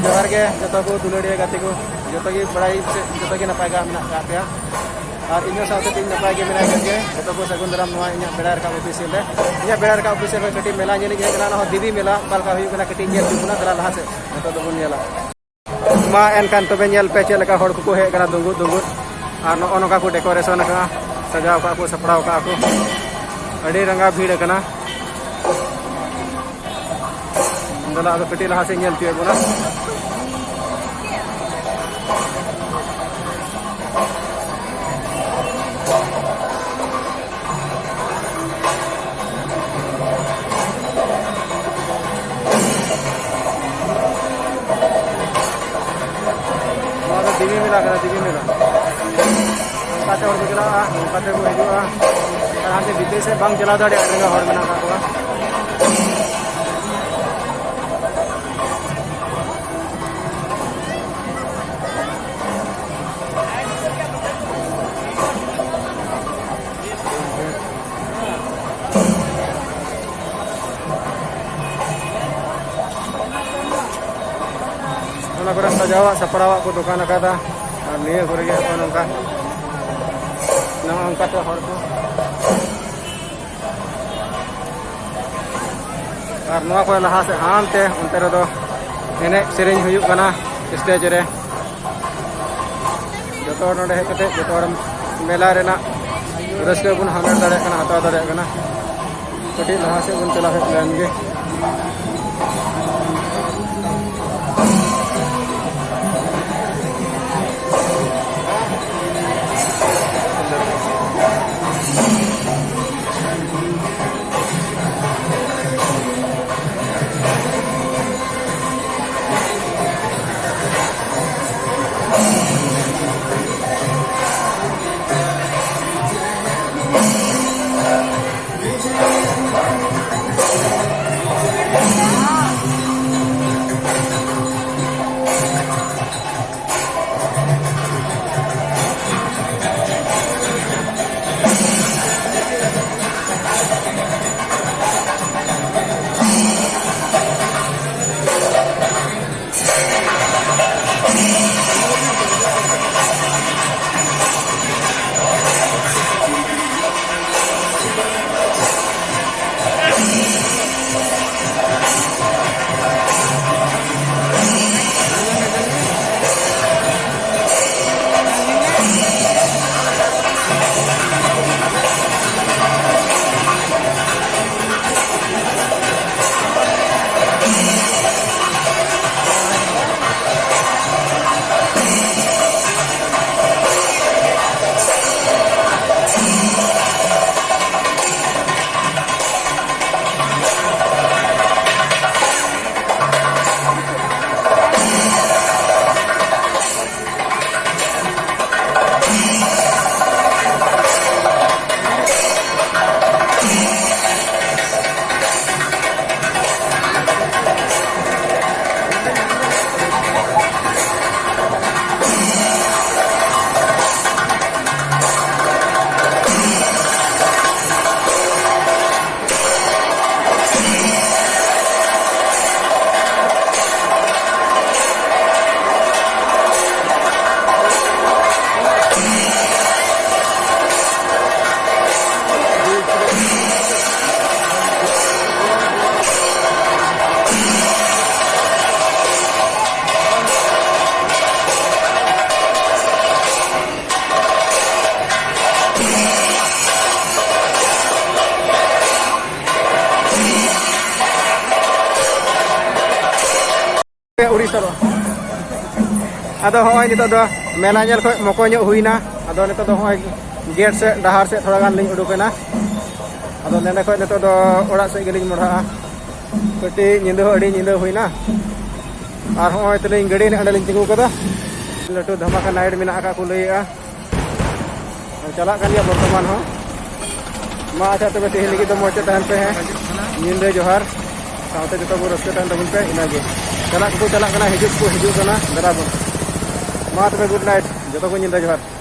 जोहार के जो को दुलड़िया गाते को जो बड़ाई जो नपाय का मेना का पे और इन साथे तीन नपाय के मेना के जो को सगुन दाराम नवा इन बेड़ा रखा ऑफिशियल रे इन बेड़ा रखा ऑफिशियल रे कटी मेला नेली हे कना दीदी मेला बालका हुई कना कटी नेल जुना दरा लहा से जो तो बुन नेला मा एनकान तबे नेल पे चेलका हड़ को हे कना दुंगु दुंगु और नका को डेकोरेशन का सजाव का को सपड़ाव का को अड़ी रंगा भीड़ कना दला तो कटी लहा से नेल पिए बोना दिवी मेला दिवी मेला काते और चला काते को हिजुआ और हाथे विदेश से बांग चला दाड़े रंगा हर मेना का सजावा सपड़ावा को दुकान का निये को हर को और नवा को लहा से हानते उनते रे दो एने सेरेंज हुयुग कना स्टेज रे जतो नोडे हे कते जतो मेला रेना रस्ते बुन हामेट दाड़े कना हता दाड़े कना कटी लहा से बुन चला हे लेन गे उड़ीसा नितो मेला नेल खो मको हुईना नितो गेट से डहार से थोड़ा गान लिंग उडुकना नेडे खो नितो ओड़ा से गेलिंग मोड़ा कटी निंदा अड़ी निंदा हुईना और होय तले गड़ी ने अंडलिंग तिगु कदा लटू धमाका नाइट मेना का को लइया चला कान गया वर्तमान हो मा अच्छा तबे तेहन लगी तो मोचे तहन पे है निंदा जोहार साउते जतो को रस्ते तहन तबन पे इनागे चला को चला कना हिजुक को हिजुक कना बराबर मा तबे गुड नाइट जतो को निंदा जोहार।